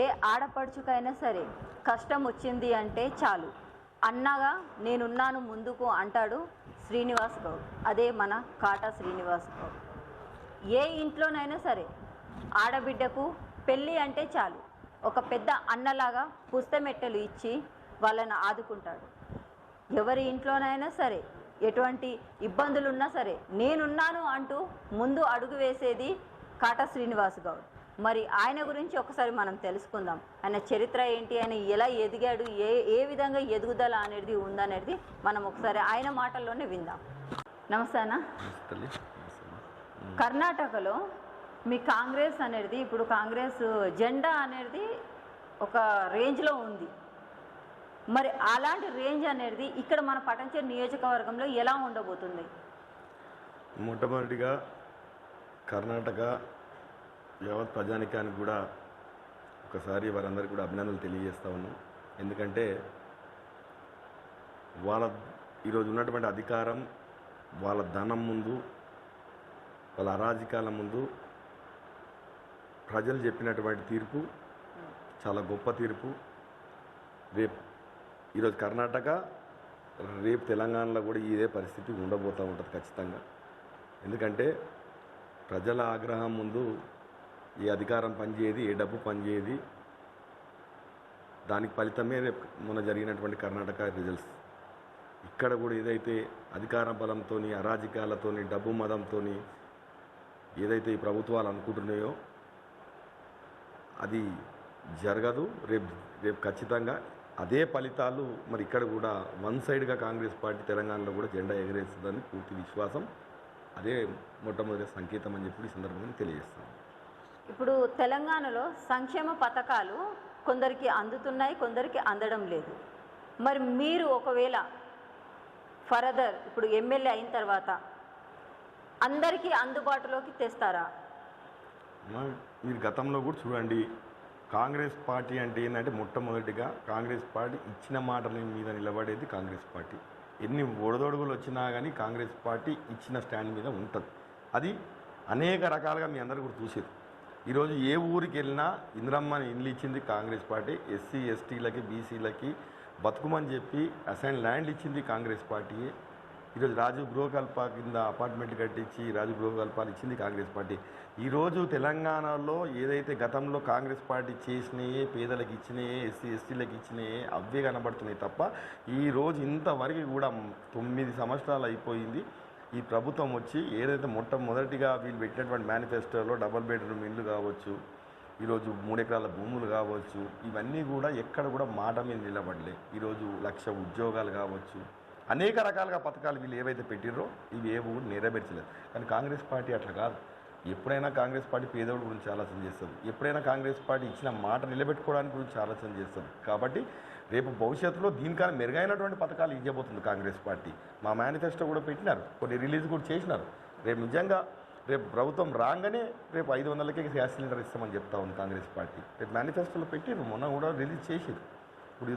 ఏ ఆడపడుచుకైనా సరే కష్టం వచ్చింది అంటే చాలు అన్నగా నేనున్నాను ముందుకు అంటాడు శ్రీనివాస్ గౌడ్. అదే మన కాటా శ్రీనివాస్ గౌడ్. ఏ ఇంట్లోనైనా సరే ఆడబిడ్డకు పెళ్ళి అంటే చాలు ఒక పెద్ద అన్నలాగా పుస్తమెట్టెలు ఇచ్చి వాళ్ళని ఆదుకుంటాడు. ఎవరి ఇంట్లోనైనా సరే ఎటువంటి ఇబ్బందులున్నా సరే నేనున్నాను అంటూ ముందు అడుగు వేసేది కాటా శ్రీనివాస్ గౌడ్. మరి ఆయన గురించి ఒకసారి మనం తెలుసుకుందాం. ఆయన చరిత్ర ఏంటి, ఆయన ఎలా ఎదిగాడు, ఏ విధంగా ఎదుగుదల అనేది ఉందనేది మనం ఒకసారి ఆయన మాటల్లోనే విందాం. నమస్తే అన్న. కర్ణాటకలో మీ కాంగ్రెస్ అనేది ఇప్పుడు కాంగ్రెస్ జెండా అనేది ఒక రేంజ్లో ఉంది. మరి అలాంటి రేంజ్ అనేది ఇక్కడ మన పటాన్చెరు నియోజకవర్గంలో ఎలా ఉండబోతుంది? మొట్టమొదటిగా కర్ణాటక యావత్ ప్రజానికానికి కూడా ఒకసారి వారందరికీ కూడా అభినందనలు తెలియజేస్తా ఉన్నాం. ఎందుకంటే వాళ్ళ ఈరోజు ఉన్నటువంటి అధికారం వాళ్ళ ధనం ముందు, వాళ్ళ అరాజకాల ముందు ప్రజలు చెప్పినటువంటి తీర్పు చాలా గొప్ప తీర్పు. రేపు ఈరోజు కర్ణాటక, రేపు తెలంగాణలో కూడా ఇదే పరిస్థితి ఉండబోతూ ఉంటుంది ఖచ్చితంగా. ఎందుకంటే ప్రజల ఆగ్రహం ముందు ఏ అధికారం పనిచేయది, ఏ డబ్బు పనిచేయది. దానికి ఫలితమే రేపు మొన్న జరిగినటువంటి కర్ణాటక రిజల్ట్స్. ఇక్కడ కూడా ఏదైతే అధికార బలంతో, అరాజకాలతో, డబ్బు మదంతో ఏదైతే ఈ ప్రభుత్వాలు అనుకుంటున్నాయో అది జరగదు. రేపు ఖచ్చితంగా అదే ఫలితాలు మరి ఇక్కడ కూడా వన్ సైడ్గా కాంగ్రెస్ పార్టీ తెలంగాణలో కూడా జెండా ఎగరేస్తుందని పూర్తి విశ్వాసం. అదే మొట్టమొదటి సంకేతం అని చెప్పి ఈ సందర్భంగా తెలియజేస్తాను. ఇప్పుడు తెలంగాణలో సంక్షేమ పథకాలు కొందరికి అందుతున్నాయి, కొందరికి అందడం లేదు. మరి మీరు ఒకవేళ ఫర్దర్ ఇప్పుడు ఎమ్మెల్యే అయిన తర్వాత అందరికీ అందుబాటులోకి తెస్తారా? మీరు గతంలో కూడా చూడండి, కాంగ్రెస్ పార్టీ అంటే ఏంటంటే మొట్టమొదటిగా కాంగ్రెస్ పార్టీ ఇచ్చిన మాటల మీద నిలబడేది కాంగ్రెస్ పార్టీ. ఎన్ని ఒడదొడుగులు వచ్చినా కానీ కాంగ్రెస్ పార్టీ ఇచ్చిన స్టాండ్ మీద ఉంటుంది. అది అనేక రకాలుగా మీ అందరూ కూడా చూసారు. ఈరోజు ఏ ఊరికి వెళ్ళినా ఇందిరమ్మని ఇల్లు ఇచ్చింది కాంగ్రెస్ పార్టీ. ఎస్సీ ఎస్టీలకి బీసీలకి బతుకుమని చెప్పి అసైన్ ల్యాండ్లు ఇచ్చింది కాంగ్రెస్ పార్టీయే. ఈరోజు రాజు గృహకల్ప కింద అపార్ట్మెంట్ కట్టించి రాజు గృహకల్పాలు ఇచ్చింది కాంగ్రెస్ పార్టీ. ఈరోజు తెలంగాణలో ఏదైతే గతంలో కాంగ్రెస్ పార్టీ చేసినాయే, పేదలకు ఇచ్చినాయే, ఎస్సీ ఎస్టీలకు ఇచ్చినాయే అవే కనబడుతున్నాయి తప్ప ఈరోజు ఇంతవరకు కూడా 9 సంవత్సరాలు అయిపోయింది ఈ ప్రభుత్వం వచ్చి. ఏదైతే మొట్టమొదటిగా వీళ్ళు పెట్టినటువంటి మేనిఫెస్టోలో డబుల్ బెడ్రూమ్ ఇల్లు కావచ్చు, ఈరోజు 3 ఎకరాల భూములు కావచ్చు, ఇవన్నీ కూడా ఎక్కడ కూడా మాట మీద నిలబడలే. ఈరోజు 1,00,000 ఉద్యోగాలు కావచ్చు, అనేక రకాలుగా పథకాలు వీళ్ళు ఏవైతే పెట్టిర్రో ఇవి ఏవి కూడా నెరవేర్చలేదు. కానీ కాంగ్రెస్ పార్టీ అట్లా కాదు. ఎప్పుడైనా కాంగ్రెస్ పార్టీ పేదోడి గురించి ఆలోచన చేస్తుంది. ఎప్పుడైనా కాంగ్రెస్ పార్టీ ఇచ్చిన మాట నిలబెట్టుకోవడానికి గురించి ఆలోచన చేస్తుంది. కాబట్టి రేపు భవిష్యత్తులో దీనికన్నా మెరుగైనటువంటి పథకాలు ఇవ్వబోతుంది కాంగ్రెస్ పార్టీ. మా మేనిఫెస్టో కూడా పెట్టినారు, కొన్ని రిలీజ్ కూడా చేసినారు. రేపు నిజంగా రేపు ప్రభుత్వం రాగానే రేపు 500కే గ్యాస్ సిలిండర్ ఇస్తామని చెప్తా ఉంది కాంగ్రెస్ పార్టీ. రేపు మేనిఫెస్టోలో పెట్టిరు, మొన్న కూడా రిలీజ్ చేసిరు. ఇప్పుడు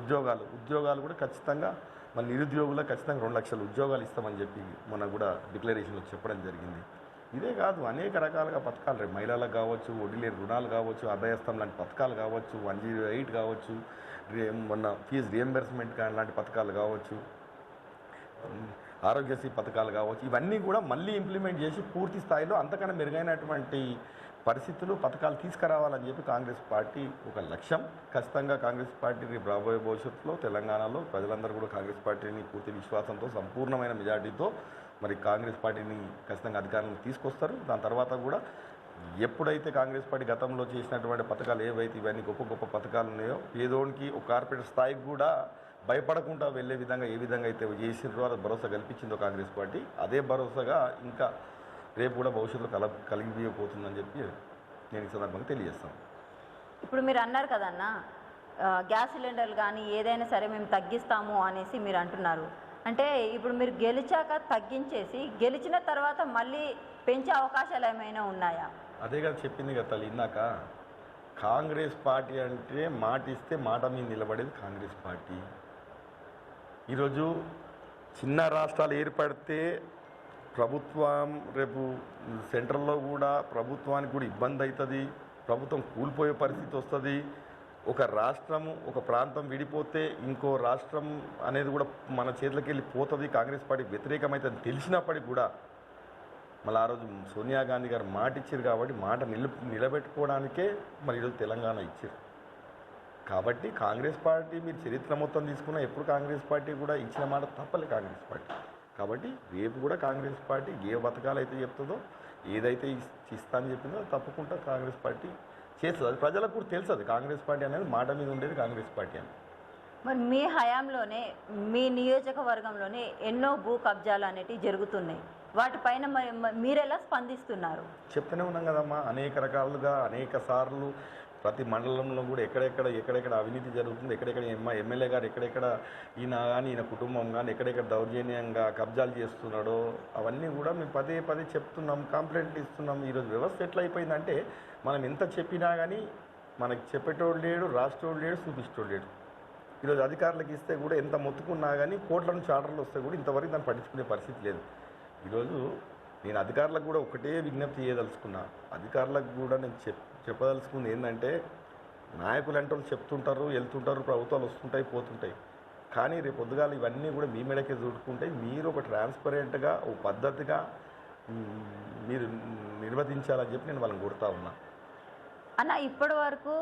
ఉద్యోగాలు కూడా ఖచ్చితంగా మన నిరుద్యోగులకు ఖచ్చితంగా 2,00,000 ఉద్యోగాలు ఇస్తామని చెప్పి మొన్న కూడా డిక్లరేషన్లో చెప్పడం జరిగింది. ఇదే కాదు, అనేక రకాలుగా పథకాలు రేపు మహిళలకు కావచ్చు, వడ్డీ లేని రుణాలు కావచ్చు, అభయస్థం లాంటి పథకాలు కావచ్చు, 108 కావచ్చు, మొన్న ఫీజు రియంబర్స్మెంట్ లాంటి పథకాలు కావచ్చు, ఆరోగ్యశ్రీ పథకాలు కావచ్చు, ఇవన్నీ కూడా మళ్ళీ ఇంప్లిమెంట్ చేసి పూర్తి స్థాయిలో అంతకన్నా మెరుగైనటువంటి పరిస్థితులు పథకాలు తీసుకురావాలని చెప్పి కాంగ్రెస్ పార్టీ ఒక లక్ష్యం. ఖచ్చితంగా కాంగ్రెస్ పార్టీ రేపు రాబోయే భవిష్యత్తులో తెలంగాణలో ప్రజలందరూ కూడా కాంగ్రెస్ పార్టీని పూర్తి విశ్వాసంతో సంపూర్ణమైన మెజార్టీతో మరి కాంగ్రెస్ పార్టీని ఖచ్చితంగా అధికారంలో తీసుకొస్తారు. దాని తర్వాత కూడా ఎప్పుడైతే కాంగ్రెస్ పార్టీ గతంలో చేసినటువంటి పథకాలు ఏవైతే ఇవన్నీ గొప్ప గొప్ప పథకాలు ఉన్నాయో పేదోనికి ఒక కార్పొరేట్ స్థాయికి కూడా భయపడకుండా వెళ్ళే విధంగా ఏ విధంగా అయితే చేసినారో అది భరోసా కల్పించిందో కాంగ్రెస్ పార్టీ, అదే భరోసాగా ఇంకా రేపు కూడా భవిష్యత్తులో కలిగిపోతుందని చెప్పి నేను ఈ సందర్భంగా తెలియజేస్తాను. ఇప్పుడు మీరు అన్నారు కదన్నా గ్యాస్ సిలిండర్లు కానీ ఏదైనా సరే మేము తగ్గిస్తాము అనేసి మీరు అంటున్నారు. అంటే ఇప్పుడు మీరు గెలిచాక తగ్గించేసి గెలిచిన తర్వాత మళ్ళీ పెంచే అవకాశాలు ఏమైనా ఉన్నాయా? అదే కదా చెప్పింది కదా తల్లి ఇందాక, కాంగ్రెస్ పార్టీ అంటే మాట ఇస్తే మాట మీద నిలబడేది కాంగ్రెస్ పార్టీ. ఈరోజు చిన్న రాష్ట్రాలు ఏర్పడితే ప్రభుత్వం రేపు సెంట్రల్లో కూడా ప్రభుత్వానికి కూడా ఇబ్బంది అవుతుంది, ప్రభుత్వం కూలిపోయే పరిస్థితి వస్తుంది. ఒక రాష్ట్రము ఒక ప్రాంతం విడిపోతే ఇంకో రాష్ట్రం అనేది కూడా మన చేతిలోకి వెళ్ళి పోతుంది, కాంగ్రెస్ పార్టీకి వ్యతిరేకమైతే తెలిసినప్పటికీ కూడా మళ్ళీ ఆ రోజు సోనియా గాంధీ గారు మాట ఇచ్చారు కాబట్టి మాట నిలబెట్టుకోవడానికే మరి ఈరోజు తెలంగాణ ఇచ్చారు. కాబట్టి కాంగ్రెస్ పార్టీ మీరు చరిత్ర మొత్తం తీసుకున్నా ఎప్పుడు కాంగ్రెస్ పార్టీ కూడా ఇచ్చిన మాట తప్పలే కాంగ్రెస్ పార్టీ. కాబట్టి రేపు కూడా కాంగ్రెస్ పార్టీ ఏ పథకాలు అయితే చెప్తుందో ఏదైతే ఇస్తా అని చెప్పిందో తప్పకుండా కాంగ్రెస్ పార్టీ చేస్తుంది. అది ప్రజలకు కూడా తెలుసు, అది కాంగ్రెస్ పార్టీ అనేది మాట మీద ఉండేది కాంగ్రెస్ పార్టీ అని. మరి మీ హయాంలోనే మీ నియోజకవర్గంలోనే ఎన్నో భూ కబ్జాలు అనేటివి జరుగుతున్నాయి, వాటిపైన మీరు ఎలా స్పందిస్తున్నారు? చెప్తూనే ఉన్నాం కదమ్మా, అనేక రకాలుగా అనేక సార్లు ప్రతి మండలంలో కూడా ఎక్కడెక్కడ అవినీతి జరుగుతుంది, ఎక్కడెక్కడ ఎమ్మెల్యే గారు ఎక్కడెక్కడ ఈయన కానీ ఈయన కుటుంబం కానీ ఎక్కడెక్కడ దౌర్జన్యంగా కబ్జాలు చేస్తున్నాడో అవన్నీ కూడా మేము పదే చెప్తున్నాం, కంప్లైంట్లు ఇస్తున్నాం. ఈరోజు వ్యవస్థ ఎట్లా అయిపోయిందంటే మనం ఎంత చెప్పినా కానీ మనకి చెప్పేటోడు లేడు, రాష్ట్రోడు లేడు, చూపిస్తోడు లేడు. ఈరోజు అధికారులకు ఇస్తే కూడా ఎంత మొత్తుకున్నా కానీ కోట్ల నుంచి ఆర్డర్లు వస్తే కూడా ఇంతవరకు దాన్ని పట్టించుకునే పరిస్థితి లేదు. ఈరోజు నేను అధికారులకు కూడా ఒకటే విజ్ఞప్తి చేయదలుచుకున్నా, అధికారులకు కూడా నేను చెప్పదలుచుకుంది ఏంటంటే నాయకులు అంటే వాళ్ళు చెప్తుంటారు, వెళ్తుంటారు, ప్రభుత్వాలు వస్తుంటాయి పోతుంటాయి, కానీ రేపు పొద్దుగాల ఇవన్నీ కూడా మీ మేడకే చూడుకుంటాయి. మీరు ఒక ట్రాన్స్పరెంట్గా ఒక పద్ధతిగా మీరు నిర్వర్తించాలని చెప్పి నేను వాళ్ళని కోరుతా ఉన్నా. అన్న ఇప్పటి వరకు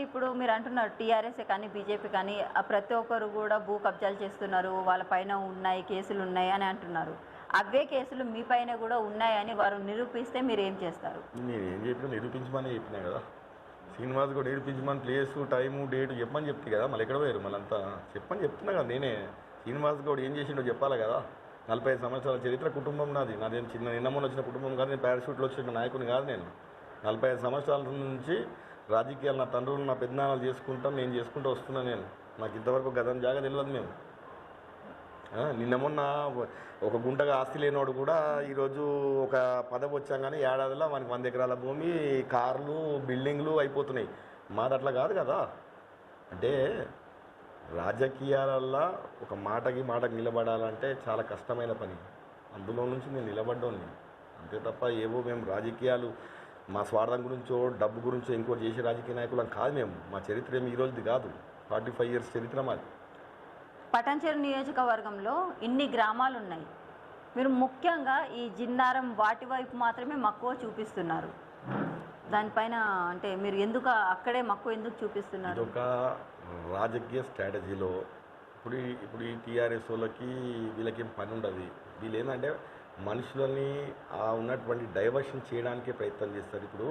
ఇప్పుడు మీరు అంటున్నారు టీఆర్ఎస్ కానీ బీజేపీ కానీ ప్రతి ఒక్కరు కూడా భూ కబ్జాలు చేస్తున్నారు, వాళ్ళ పైన ఉన్నాయి కేసులు ఉన్నాయి అని అంటున్నారు. అవే కేసులు మీ పైన కూడా ఉన్నాయని వారు నిరూపిస్తే మీరు ఏం చేస్తారు? నేను ఏం చెప్పినా నిరూపించమని చెప్పినా కదా, శ్రీనివాస్ కూడా నిరూపించమని ప్లేసు టైము డేటు చెప్పమని చెప్తే కదా, మళ్ళీ ఎక్కడ పోయారు మళ్ళీ అంతా చెప్పని చెప్తున్నా కదా. నేనే శ్రీనివాస్ గౌడ్ ఏం చేసిండో చెప్పాలి కదా. 45 సంవత్సరాల చరిత్ర కుటుంబం నాదేం నిన్న మొన్న వచ్చిన కుటుంబం కాదు, నేను పారాషూట్లో వచ్చిన నాయకుని కాదు. నేను 45 సంవత్సరాల నుంచి రాజకీయాలు నా తండ్రులు నా పెద్దనాన్నలు చేసుకుంటాం, నేను చేసుకుంటూ వస్తున్నా. నాకు ఇంతవరకు గతం జాగా తెలియదు. మేము నిన్న మొన్న ఒక గుంటగా ఆస్తి లేనివాడు కూడా ఈరోజు ఒక పదవి వచ్చాం కానీ ఏడాదిలో మనకి 100 ఎకరాల భూమి, కార్లు, బిల్డింగ్లు అయిపోతున్నాయి. మాది అట్లా కాదు కదా. అంటే రాజకీయాలల్లో ఒక మాటకి నిలబడాలంటే చాలా కష్టమైన పని. అందులో నుంచి నేను నిలబడ్డాను అంతే తప్ప ఏవో మేము రాజకీయాలు మా స్వార్థం గురించో డబ్బు గురించో ఇంకోటి చేసే రాజకీయ నాయకులం కాదు మేము. మా చరిత్ర ఏమి ఈరోజుది కాదు, 45 years చరిత్ర మాది. పటాన్చెరు నియోజకవర్గంలో ఇన్ని గ్రామాలు ఉన్నాయి, మీరు ముఖ్యంగా ఈ జిన్నారం వాటి వైపు మాత్రమే మక్కువ చూపిస్తున్నారు. దానిపైన అంటే మీరు ఎందుకు అక్కడే మక్కువ ఎందుకు చూపిస్తున్నారు? ఒక రాజకీయ స్ట్రాటజీలో ఇప్పుడు ఈ టీఆర్ఎస్ వాళ్ళకి వీళ్ళకి ఏం పని ఉండదు. వీళ్ళు ఏంటంటే మనుషులని ఉన్నటువంటి డైవర్షన్ చేయడానికే ప్రయత్నం చేస్తారు. ఇప్పుడు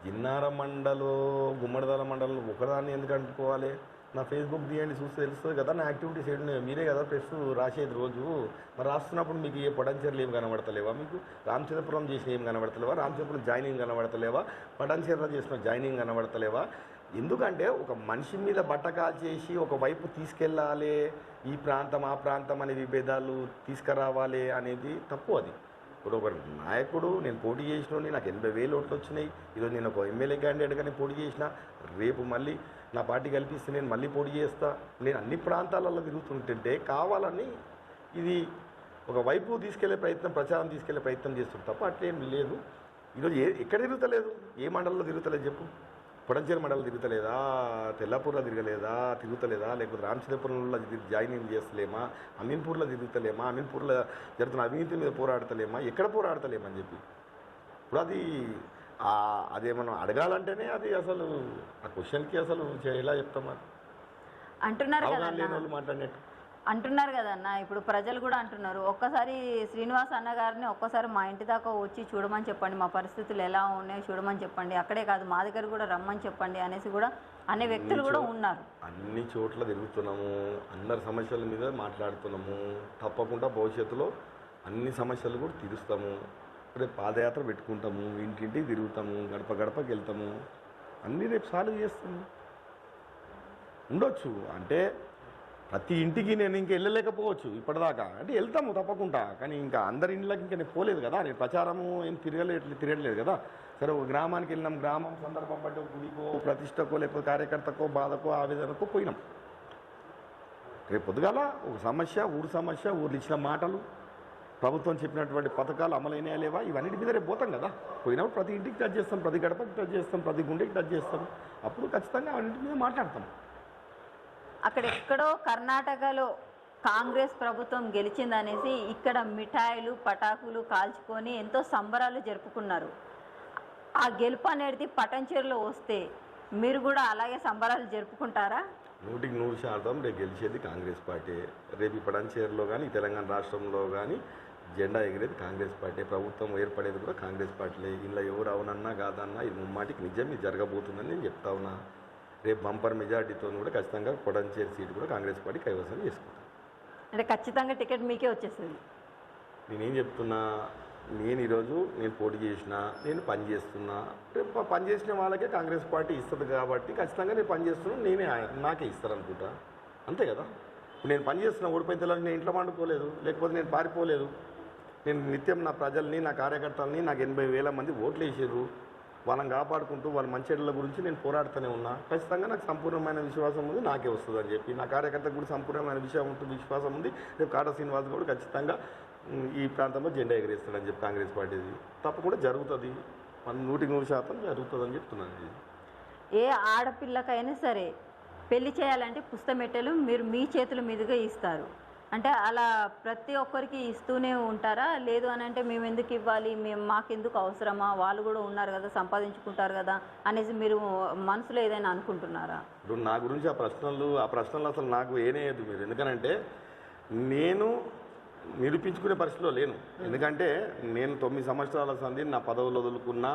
జిన్నారం మండలం గుమ్మడిదల మండలం ఒకదాన్ని ఎందుకు అనుకోవాలి? నా ఫేస్బుక్ తీయండి చూస్తే తెలుస్తుంది కదా నా యాక్టివిటీస్ ఏంటి. మీరే కదా ప్రెస్ రాసేది రోజు. మరి రాస్తున్నప్పుడు మీకు ఏ పటాన్చెరులు ఏం కనబడతలేవా? మీకు రామచంద్రపురం చేసిన ఏం కనబడతలేవా? రామచంద్రపురం జాయినింగ్ కనబడతలేవా? పటాన్చెరులో చేసిన జాయినింగ్ కనబడతలేవా? ఎందుకంటే ఒక మనిషి మీద బట్టకాలు చేసి ఒకవైపు తీసుకెళ్ళాలి, ఈ ప్రాంతం ఆ ప్రాంతం అనే విభేదాలు తీసుకురావాలి అనేది తప్పు. అది ఇప్పుడు ఒక నాయకుడు నేను పోటీ చేసినోని నాకు 80,000 ఓట్లు వచ్చినాయి. ఈరోజు నేను ఒక ఎమ్మెల్యే క్యాండిడేట్గానే పోటీ చేసిన, రేపు మళ్ళీ నా పార్టీ కల్పిస్తే నేను మళ్ళీ పోటీ చేస్తా. నేను అన్ని ప్రాంతాలలో తిరుగుతుంటే కావాలని ఇది ఒకవైపు తీసుకెళ్లే ప్రయత్నం, ప్రచారం తీసుకెళ్లే ప్రయత్నం చేస్తుంది తప్ప అట్లేం లేదు. ఈరోజు ఎక్కడ తిరుగుతలేదు? ఏ మండలంలో తిరుగుతలేదు చెప్పు? పటాన్చెరు మండలం తిరుగుతలేదా? తెల్లాపూర్లో తిరుగుతలేదా? లేకపోతే రామచంద్రపురంలో జాయినింగ్ చేస్తలేమా? అమీన్పూర్లో తిరుగుతలేమా? అమీన్పూర్లో జరుగుతున్న అవినీతి మీద పోరాడతలేమా? ఎక్కడ పోరాడతలేమని చెప్పి ఇప్పుడు అదేమన్నా అడగాలంటేనే అది అసలు ఆ క్వశ్చన్కి అసలు ఎలా చెప్తామా? అంటున్నారు కదన్న. ఇప్పుడు ప్రజలు కూడా అంటున్నారు, ఒక్కసారి శ్రీనివాస్ అన్న గారిని ఒక్కసారి మా ఇంటి దాకా వచ్చి చూడమని చెప్పండి, మా పరిస్థితులు ఎలా ఉన్నాయో చూడమని చెప్పండి, అక్కడే కాదు మా దగ్గర కూడా రమ్మని చెప్పండి అనేసి కూడా అనే వ్యక్తులు కూడా ఉన్నారు. అన్ని చోట్ల తిరుగుతున్నాము, అందరి సమస్యల మీద మాట్లాడుతున్నాము. తప్పకుండా భవిష్యత్తులో అన్ని సమస్యలు కూడా తీరుస్తాము. రేపు పాదయాత్ర పెట్టుకుంటాము, ఇంటింటికి తిరుగుతాము, గడపకి వెళ్తాము, అన్నీ రేపు సాల్వ్ చేస్తాము. ఉండొచ్చు అంటే ప్రతి ఇంటికి నేను ఇంకా వెళ్ళలేకపోవచ్చు ఇప్పటిదాకా, అంటే వెళ్తాము తప్పకుండా. కానీ ఇంకా అందరి ఇంట్లోకి ఇంకా నేను పోలేదు కదా, నేను ప్రచారము ఏం తిరగలేదు కదా. సరే ఒక గ్రామానికి వెళ్ళినాం, గ్రామం సందర్భం బట్టి ఒక గుడికో ప్రతిష్టకో లేకపోతే కార్యకర్తకో బాధకో ఆవేదనకో పోయినాం. రేపు పొద్దుగాల ఒక సమస్య ఊరు ఇచ్చిన మాటలు ప్రభుత్వం చెప్పినటువంటి పథకాలు అమలైనయా లేవా, ఇవన్నిటి మీద రేపు పోతాం కదా. పోయినప్పుడు ప్రతి ఇంటికి టచ్ చేస్తాం, ప్రతి గడపకి టచ్ చేస్తాం, ప్రతి గుండెకి టచ్ చేస్తాం. అప్పుడు ఖచ్చితంగా అన్నింటి మీద మాట్లాడతాం. అక్కడెక్కడో కర్ణాటకలో కాంగ్రెస్ ప్రభుత్వం గెలిచిందనేసి ఇక్కడ మిఠాయిలు పటాకులు కాల్చుకొని ఎంతో సంబరాలు జరుపుకున్నారు. ఆ గెలుపు అనేది పటంచేరులో వస్తే మీరు కూడా అలాగే సంబరాలు జరుపుకుంటారా? 100% రేపు గెలిచేది కాంగ్రెస్ పార్టీ. రేపు ఈ పటంచేరులో కానీ తెలంగాణ రాష్ట్రంలో కానీ జెండా ఎగిరేది కాంగ్రెస్ పార్టీ. ప్రభుత్వం ఏర్పడేది కూడా కాంగ్రెస్ పార్టీలే. ఇలా ఎవరు అవునన్నా కాదన్నా ఇది ముమ్మాటికి నిజం, ఇది జరగబోతుందని నేను చెప్తా ఉన్నా. రేపు బంపర్ మెజార్టీతో కూడా ఖచ్చితంగా పటంచేరు సీటు కూడా కాంగ్రెస్ పార్టీ కైవసం చేసుకుంటాను. అంటే ఖచ్చితంగా టికెట్ మీకే వచ్చేస్తుంది. నేనేం చెప్తున్నా, నేను ఈరోజు నేను పోటీ చేసిన, నేను పని చేస్తున్నా. రేపు పని చేసిన వాళ్ళకే కాంగ్రెస్ పార్టీ ఇస్తుంది కాబట్టి ఖచ్చితంగా నేను పని చేస్తున్నా, నాకే ఇస్తారనుకుంటా. అంతే కదా. ఇప్పుడు నేను పని చేస్తున్నా, ఓడిపోయిన తెల్లని నేను ఇంట్లో పండుకోలేదు, లేకపోతే నేను పారిపోలేదు. నేను నిత్యం నా ప్రజల్ని, నా కార్యకర్తలని, నాకు 80,000 మంది ఓట్లు వేసారు. వాళ్ళని కాపాడుకుంటూ వాళ్ళ మంచెడ్ల గురించి నేను పోరాడుతూనే ఉన్నా. ఖచ్చితంగా నాకు సంపూర్ణమైన విశ్వాసం ఉంది, నాకే వస్తుందని చెప్పి. నా కార్యకర్తకు కూడా సంపూర్ణమైన విశ్వాసం ఉంది. రేపు కాటా శ్రీనివాస్ కూడా ఖచ్చితంగా ఈ ప్రాంతంలో జెండా ఎగరేస్తాడని చెప్పి కాంగ్రెస్ పార్టీది తప్పకుండా జరుగుతుంది. 100% జరుగుతుందని చెప్తున్నాను. ఏ ఆడపిల్లకైనా సరే పెళ్లి చేయాలంటే పుస్తమెట్టెలు మీరు మీ చేతుల మీదుగా ఇస్తారు. అంటే అలా ప్రతి ఒక్కరికి ఇస్తూనే ఉంటారా? లేదు అని అంటే మేము ఎందుకు ఇవ్వాలి, మాకెందుకు అవసరమా, వాళ్ళు కూడా ఉన్నారు కదా, సంపాదించుకుంటారు కదా అనేసి మీరు మనసులో ఏదైనా అనుకుంటున్నారా? ఇప్పుడు నా గురించి ఆ ప్రశ్నలు అసలు నాకు ఏనేయద్దు మీరు. ఎందుకనంటే నేను నిరూపించుకునే పరిస్థితిలో లేను. ఎందుకంటే నేను 9 సంవత్సరాల సంధి నా పదవులు వదులుకున్నా,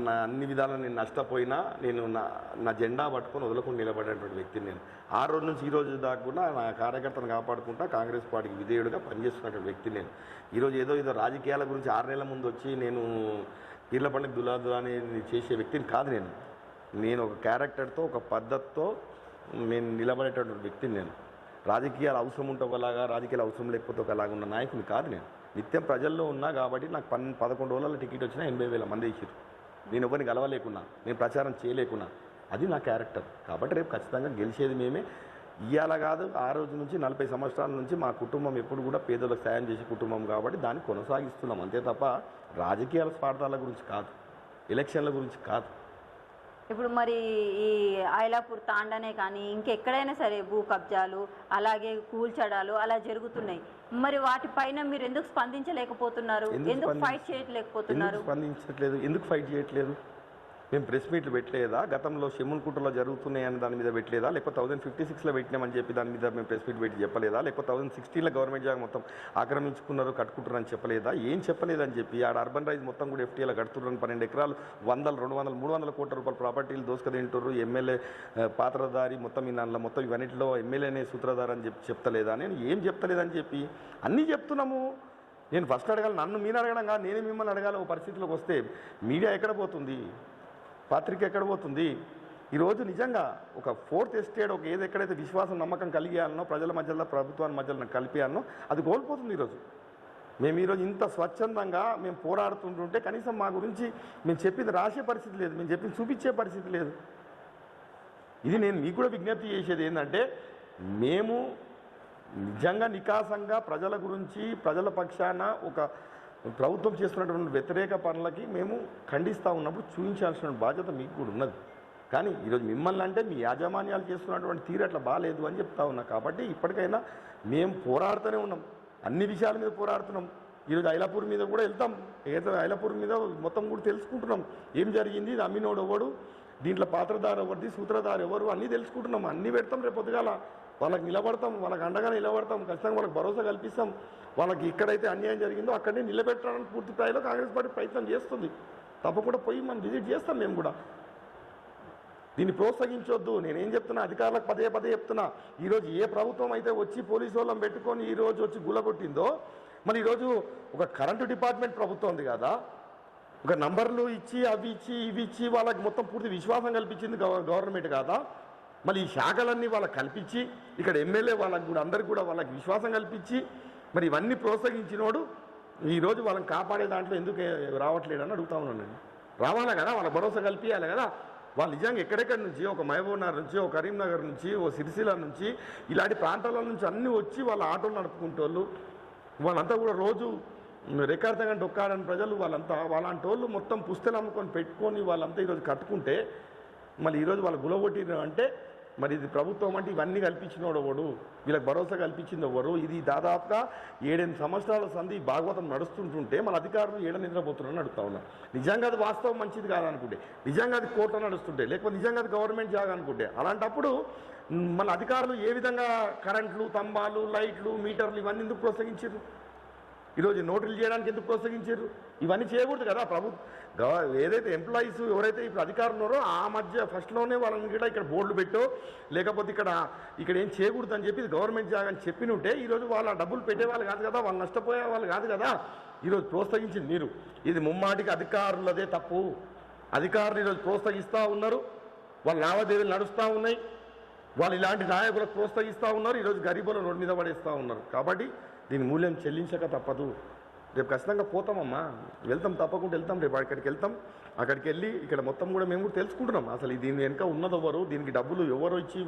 నా అన్ని విధాలు నేను నష్టపోయినా, నేను నా జెండా పట్టుకొని వదులుకొని నిలబడేటువంటి వ్యక్తిని నేను. ఆ రోజు నుంచి ఈ రోజు దాకా కూడా నా కార్యకర్తను కాపాడుకుంటా కాంగ్రెస్ పార్టీకి విధేయుడిగా పనిచేస్తున్నటువంటి వ్యక్తిని నేను. ఈరోజు ఏదో రాజకీయాల గురించి 6 నెలల ముందు వచ్చి నేను పీర్ల పండుగ దులాదులా అనేది చేసే వ్యక్తిని కాదు నేను. నేను ఒక క్యారెక్టర్తో, ఒక పద్ధతితో నేను నిలబడేటటువంటి వ్యక్తిని నేను. రాజకీయాలు అవసరం ఉంటే ఒకలాగా, రాజకీయాలు అవసరం లేకపోతే ఒకలాగా ఉన్న నాయకుని కాదు నేను. నిత్యం ప్రజల్లో ఉన్నా కాబట్టి నాకు 11 రోజుల టికెట్ వచ్చినా 80,000 మంది ఇచ్చారు. నేను ఎవరిని గెలవలేకున్నా, నేను ప్రచారం చేయలేకున్నా, అది నా క్యారెక్టర్. కాబట్టి రేపు ఖచ్చితంగా గెలిచేది మేమే. ఇవాళ కాదు, ఆ రోజు నుంచి 40 సంవత్సరాల నుంచి మా కుటుంబం ఎప్పుడు కూడా పేదలకు సాయం చేసే కుటుంబం కాబట్టి దాన్ని కొనసాగిస్తున్నాం. అంతే తప్ప రాజకీయాల స్వార్థాల గురించి కాదు, ఎలక్షన్ల గురించి కాదు. ఇప్పుడు మరి ఈ ఐలాపూర్ తాండానే కానీ ఇంకెక్కడైనా సరే భూ కబ్జాలు అలాగే కూల్చడాలు అలా జరుగుతున్నాయి. మరి వాటిపైన మీరు ఎందుకు స్పందించలేకపోతున్నారు? ఎందుకు ఫైట్ చేయలేకపోతున్నారు? ఎందుకు ఫైట్ చేయట్లేదు? మేము ప్రెస్ మీట్లు పెట్టలేదా? గతంలో షెమ్మున్కుంటలో జరుగుతున్నాయని దాని మీద పెట్టలేదా? లేకపోతే 1056లో పెట్టినామని చెప్పి దాని మీద మేము ప్రెస్ మీట్ పెట్టి చెప్పలేదా? లేకపోతే 1016లో గవర్నమెంట్ జాగా మొత్తం ఆక్రమించుకున్నారు, కట్టుకుంటారని చెప్పలేదా? ఏం చెప్పలేదని చెప్పి ఆడ అర్బన్ రైజ్ మొత్తం కూడా FTAలో కడుతున్నారని 12 ఎకరాలు 100, 200, 300 కోట్ల రూపాయల ప్రాపర్టీలు దోసుకతింటారు. ఎమ్మెల్యే పాత్రధారి మొత్తం దానిలో మొత్తం ఇవన్నింటిలో ఎమ్మెల్యేనే సూత్రధారి అని చెప్పి చెప్తలేదా? నేను ఏం చెప్తలేదని చెప్పి అన్నీ చెప్తున్నాము. నేను ఫస్ట్ అడగాలి, నన్ను మీరు అడగడం కాదు, నేనే మిమ్మల్ని అడగాలి. ఒక పరిస్థితిలోకి వస్తే మీడియా ఎక్కడ పోతుంది, పత్రిక ఎక్కడ పోతుంది? ఈరోజు నిజంగా ఒక 4th ఎస్టేట్, ఒక ఎక్కడైతే విశ్వాసం నమ్మకం కలిగేయాలనో, ప్రజల మధ్యలో ప్రభుత్వాన్ని మధ్యలో కలిపేయాలనో అది కోల్పోతుంది. ఈరోజు మేము ఇంత స్వచ్ఛందంగా మేము పోరాడుతుంటుంటే కనీసం మా గురించి మేము చెప్పింది రాసే పరిస్థితి లేదు, మేము చెప్పింది చూపించే పరిస్థితి లేదు. ఇది నేను మీకు కూడా విజ్ఞప్తి చేసేది ఏంటంటే, మేము నిజంగా నికాసంగా ప్రజల గురించి, ప్రజల పక్షాన ఒక ప్రభుత్వం చేస్తున్నటువంటి వ్యతిరేక పనులకి మేము ఖండిస్తూ ఉన్నప్పుడు చూపించాల్సిన బాధ్యత మీకు కూడా ఉన్నది. కానీ ఈరోజు మిమ్మల్ని అంటే మీ యాజమాన్యాలు చేస్తున్నటువంటి తీరు అట్లా బాగాలేదు అని చెప్తా ఉన్నా. కాబట్టి ఇప్పటికైనా మేము పోరాడుతూనే ఉన్నాం, అన్ని విషయాల మీద పోరాడుతున్నాం. ఈరోజు ఐలాపూర్ మీద కూడా వెళ్తాం, ఏదో ఐలాపూర్ మీద మొత్తం కూడా తెలుసుకుంటున్నాం ఏం జరిగింది, ఇది అమ్మినోడు ఎవడు, దీంట్లో పాత్రధారు ఎవరిది, సూత్రధారు ఎవరు, అన్నీ తెలుసుకుంటున్నాం. అన్నీ పెడతాం, రేపు పొద్దుగాల వాళ్ళకి నిలబడతాం, వాళ్ళకి అండగా నిలబడతాం, ఖచ్చితంగా వాళ్ళకి భరోసా కల్పిస్తాం. వాళ్ళకి ఎక్కడైతే అన్యాయం జరిగిందో అక్కడనే నిలబెట్టడానికి పూర్తి స్థాయిలో కాంగ్రెస్ పార్టీ ప్రయత్నం చేస్తుంది. తప్పకుండా పోయి మనం విజిట్ చేస్తాం. మేము కూడా దీన్ని ప్రోత్సహించొద్దు. నేనేం చెప్తున్నా, అధికారులకు పదే చెప్తున్నా, ఈరోజు ఏ ప్రభుత్వం అయితే వచ్చి పోలీసు వాళ్ళని పెట్టుకొని ఈరోజు వచ్చి గులగొట్టిందో, మరి ఈరోజు ఒక కరెంటు డిపార్ట్మెంట్ ప్రభుత్వం ఉంది కదా, ఒక నంబర్లు ఇచ్చి అవి ఇచ్చి ఇవి ఇచ్చి వాళ్ళకి మొత్తం పూర్తి విశ్వాసం కల్పించింది గవర్నమెంట్ కాదా? మళ్ళీ ఈ శాఖలన్నీ వాళ్ళకి కల్పించి, ఇక్కడ ఎమ్మెల్యే వాళ్ళకి కూడా అందరికి కూడా వాళ్ళకి విశ్వాసం కల్పించి, మరి ఇవన్నీ ప్రోత్సహించినోడు ఈరోజు వాళ్ళని కాపాడే దాంట్లో ఎందుకు రావట్లేడని అడుగుతా ఉన్నాను నేను. రావాలా కదా, వాళ్ళ భరోసా కల్పించాలి కదా. వాళ్ళు నిజంగా ఎక్కడెక్కడి నుంచి, ఒక మహబూబ్నగర్ నుంచి, ఒక కరీంనగర్ నుంచి, ఓ సిరిసిల్ల నుంచి, ఇలాంటి ప్రాంతాల నుంచి అన్నీ వచ్చి వాళ్ళ ఆటోలు నడుపుకుంటోళ్ళు, వాళ్ళంతా కూడా రోజు రెక్కాడతంగా డొక్కాడని ప్రజలు వాళ్ళంతా వాళ్ళంటి వాళ్ళు మొత్తం పుస్తలు అమ్ముకొని పెట్టుకొని వాళ్ళంతా ఈరోజు కట్టుకుంటే మళ్ళీ ఈరోజు వాళ్ళు గులగొట్టిన అంటే మరి ఇది ప్రభుత్వం అంటే ఇవన్నీ కల్పించినోడు ఎవడు, వీళ్ళకి భరోసా కల్పించింది ఎవరు? ఇది దాదాపుగా 7-8 సంవత్సరాల సంధి భాగవతం నడుస్తుంటుంటే మన అధికారులు ఏడ నిద్రపోతున్నారని అడుగుతా ఉన్నా. నిజంగా అది వాస్తవం మంచిది కాదనుకుంటే, నిజంగా అది కోర్టులో నడుస్తుంటే, లేకపోతే నిజంగా అది గవర్నమెంట్ జాగా అనుకుంటే, అలాంటప్పుడు మన అధికారులు ఏ విధంగా కరెంట్లు, తంబాలు, లైట్లు, మీటర్లు ఇవన్నీ ఎందుకు ప్రోత్సహించారు? ఈరోజు నోటీలు చేయడానికి ఎందుకు ప్రోత్సహించారు? ఇవన్నీ చేయకూడదు కదా. ఏదైతే ఎంప్లాయీస్ ఎవరైతే ఇప్పుడు అధికారులు ఉన్నారో ఆ మధ్య ఫస్ట్లోనే వాళ్ళని కూడా ఇక్కడ బోర్డులు పెట్టో లేకపోతే ఇక్కడ ఏం చేయకూడదు అని చెప్పి గవర్నమెంట్ జాగా అని చెప్పినుంటే ఈరోజు వాళ్ళ డబ్బులు పెట్టేవాళ్ళు కాదు కదా, వాళ్ళు నష్టపోయే వాళ్ళు కాదు కదా. ఈరోజు ప్రోత్సహించింది మీరు. ఇది ముమ్మాటికి అధికారులదే తప్పు. అధికారులు ఈరోజు ప్రోత్సహిస్తూ ఉన్నారు, వాళ్ళ లావాదేవీలు నడుస్తూ ఉన్నాయి, వాళ్ళు ఇలాంటి నాయకులకు ప్రోత్సహిస్తూ ఉన్నారు. ఈరోజు గరీబుల రోడ్డు మీద పడేస్తూ ఉన్నారు. కాబట్టి దీని మూల్యం చెల్లించక తప్పదు. రేపు ఖచ్చితంగా పోతామమ్మా, వెళ్తాం, తప్పకుండా వెళ్తాం. రేపు అక్కడికి వెళ్తాం. అక్కడికి వెళ్ళి ఇక్కడ మొత్తం కూడా మేము కూడా తెలుసుకుంటున్నాం అసలు దీని వెనుక ఉన్నది ఎవరు, దీనికి డబ్బులు ఎవరు ఇచ్చి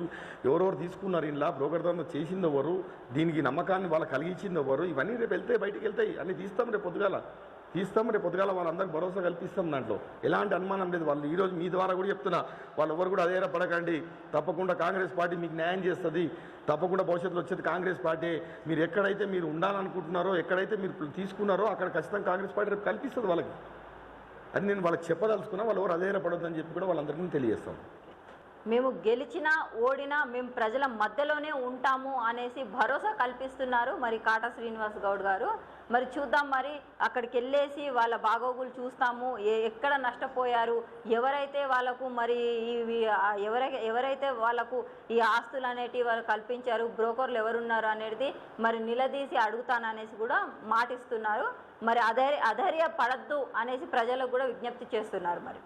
ఎవరెవరు తీసుకున్నారు, ఇలా బ్రోకర్ ద్వారా చేసింది ఎవరు, దీనికి నమ్మకాన్ని వాళ్ళు కలిగించింది ఎవరు, ఇవన్నీ రేపు వెళ్తే బయటికి వెళ్తాయి. అన్నీ తీస్తాం రేపు పొద్దుగాల వాళ్ళందరికీ భరోసా కల్పిస్తాం. దాంట్లో ఎలాంటి అనుమానం లేదు. వాళ్ళు ఈరోజు మీ ద్వారా కూడా చెప్తున్నా, వాళ్ళు ఎవరు కూడా అదేరా పడకండి, తప్పకుండా కాంగ్రెస్ పార్టీ మీకు న్యాయం చేస్తుంది, తప్పకుండా భవిష్యత్తులో వచ్చేది కాంగ్రెస్ పార్టీ. మీరు ఎక్కడైతే మీరు ఉండాలనుకుంటున్నారో, ఎక్కడైతే మీరు తీసుకున్నారో అక్కడ ఖచ్చితంగా కాంగ్రెస్ పార్టీ రేపు కల్పిస్తుంది వాళ్ళకి. అది నేను వాళ్ళకి చెప్పదలుచుకున్నా. వాళ్ళు ఎవరు అదేరా పడొద్దని చెప్పి కూడా వాళ్ళందరికీ తెలియజేస్తాం. మేము గెలిచినా ఓడినా మేము ప్రజల మధ్యలోనే ఉంటాము అనేసి భరోసా కల్పిస్తున్నారు మరి కాటా శ్రీనివాస్ గౌడ్ గారు. మరి చూద్దాం, మరి అక్కడికి వెళ్ళేసి వాళ్ళ బాగోగులు చూస్తాము, ఎక్కడ నష్టపోయారు, ఎవరైతే వాళ్ళకు మరి ఎవరైతే వాళ్ళకు ఈ ఆస్తులు అనేటివి వాళ్ళు కల్పించారు, బ్రోకర్లు ఎవరున్నారు అనేది మరి నిలదీసి అడుగుతాననేసి కూడా మాటిస్తున్నారు. మరి అధైర్య పడద్దు అనేసి ప్రజలకు కూడా విజ్ఞప్తి చేస్తున్నారు. మరి